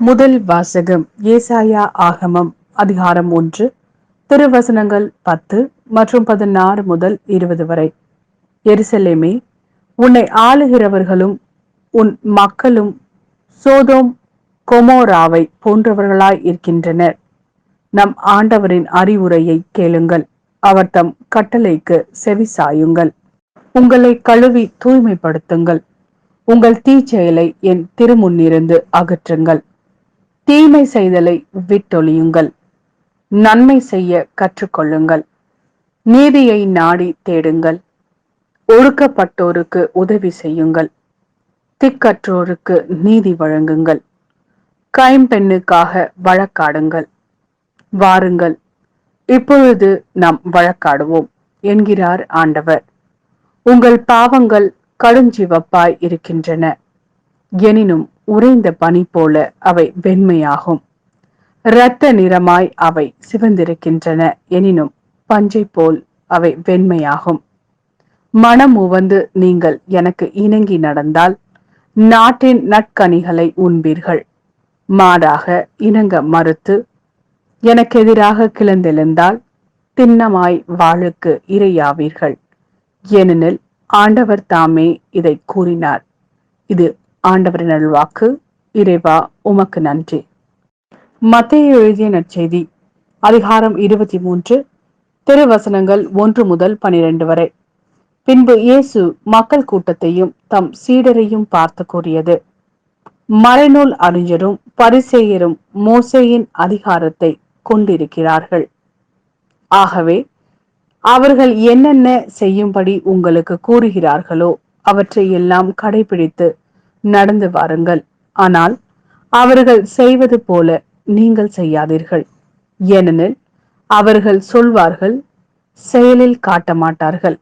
முதல் வாசகம் ஏசாயா ஆகமம் அதிகாரம் 1 திருவசனங்கள் 10 மற்றும் 16 முதல் 20 வரை. எருசலேமே, உன்னை ஆளுகிறவர்களும் உன் மக்களும் சோதோம் கொமோராவை போன்றவர்களாய் இருக்கின்றனர். நம் ஆண்டவரின் அறிவுரையை கேளுங்கள், அவர் தம் கட்டளைக்கு செவிசாயுங்கள். உங்களை கழுவி தூய்மைப்படுத்துங்கள், உங்கள் தீச்செயலை என் திருமுன்னிருந்து அகற்றுங்கள். தீமை செய்தலை விட்டொழியுங்கள், நன்மை செய்ய கற்றுக்கொள்ளுங்கள். நீதியை நாடி தேடுங்கள், ஒடுக்கப்பட்டோருக்கு உதவி செய்யுங்கள், திக்கற்றோருக்கு நீதி வழங்குங்கள். கைம்பெண்ணுக்காக வழக்காடுங்கள். வாருங்கள், இப்பொழுது நாம் வழக்காடுவோம் என்கிறார் ஆண்டவர். உங்கள் பாவங்கள் கடுஞ்சிவப்பாய் இருக்கின்றன, எனினும் உறைந்த பனி போல அவை வெண்மையாகும். இரத்த நிறமாய் அவை சிவந்திருக்கின்றன, எனினும் பஞ்சை போல் அவை வெண்மையாகும். மனம் உவந்து நீங்கள் எனக்கு இணங்கி நடந்தால் நாட்டின் நற்கனிகளை உண்பீர்கள். மாடாக இணங்க மறுத்து எனக்கு எதிராக கிளந்தெழுந்தால் திண்ணமாய் வாளுக்கு இரையாவீர்கள். ஏனெனில் ஆண்டவர் தாமே இதை கூறினார். இது ஆண்டவரின் அருள்வாக்கு. இறைவா, உமக்கு நன்றி. மத்தேயு எழுதிய நற்செய்தி அதிகாரம் 23 திருவசனங்கள் 1 முதல் 12 வரை. பின்பு இயேசு மக்கள் கூட்டத்தையும் தம் சீடரையும் பார்த்து கூறியது: மறைநூல் அறிஞரும் பரிசேயரும் மோசேயின் அதிகாரத்தை கொண்டிருக்கிறார்கள். ஆகவே அவர்கள் என்னென்ன செய்யும்படி உங்களுக்கு கூறுகிறார்களோ அவற்றை எல்லாம் கடைபிடித்து நடந்து வாருங்கள். ஆனால் அவர்கள் செய்வது போல நீங்கள் செய்யாதீர்கள். ஏனெனில் அவர்கள் சொல்வார்கள், செயலில் காட்ட மாட்டார்கள்.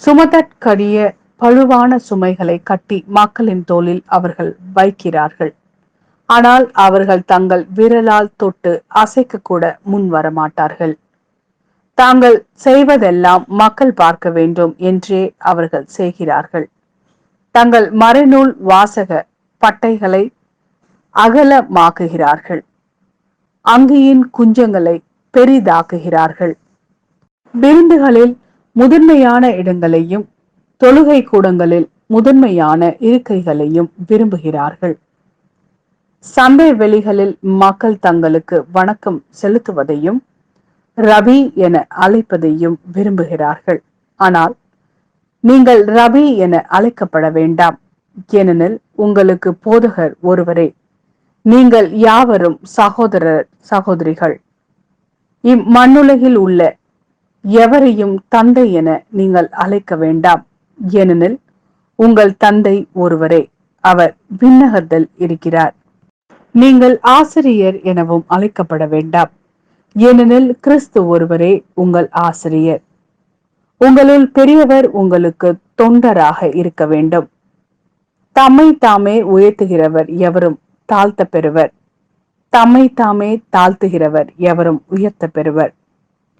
சுமத்தற்கரிய பழுவான சுமைகளை கட்டி மக்களின் தோளில் அவர்கள் வைக்கிறார்கள். ஆனால் அவர்கள் தங்கள் விரலால் தொட்டு அசைக்க கூட முன் வரமாட்டார்கள். தாங்கள் செய்வதெல்லாம் மக்கள் பார்க்க வேண்டும் என்றே அவர்கள் செய்கிறார்கள். தங்கள் மறைநூல் வாசக பட்டைகளை அகலமாக்குகிறார்கள், அங்கியின் குஞ்சங்களை பெரிதாக்குகிறார்கள். விருந்துகளில் முதன்மையான இடங்களையும் தொழுகை கூடங்களில் முதன்மையான இருக்கைகளையும் விரும்புகிறார்கள். சந்தை வெளிகளில் மக்கள் தங்களுக்கு வணக்கம் செலுத்துவதையும் ரபி என அழைப்பதையும் விரும்புகிறார்கள். ஆனால் நீங்கள் ரபி என அழைக்கப்பட வேண்டாம், ஏனெனில் உங்களுக்கு போதகர் ஒருவரே. நீங்கள் யாவரும் சகோதரர் சகோதரிகள். இம்மண்ணுலகில் உள்ள எவரையும் தந்தை என நீங்கள் அழைக்க வேண்டாம், ஏனெனில் உங்கள் தந்தை ஒருவரே, அவர் விண்ணகத்தில் இருக்கிறார். நீங்கள் ஆசிரியர் எனவும் அழைக்கப்பட வேண்டாம், ஏனெனில் கிறிஸ்து ஒருவரே உங்கள் ஆசிரியர். உங்களுள் பெரியவர் உங்களுக்கு தொண்டராக இருக்க வேண்டும். தம்மை தாமே உயர்த்துகிறவர் எவரும் தாழ்த்த பெறுவர், தம்மை தாமே தாழ்த்துகிறவர் எவரும் உயர்த்த பெறுவர்.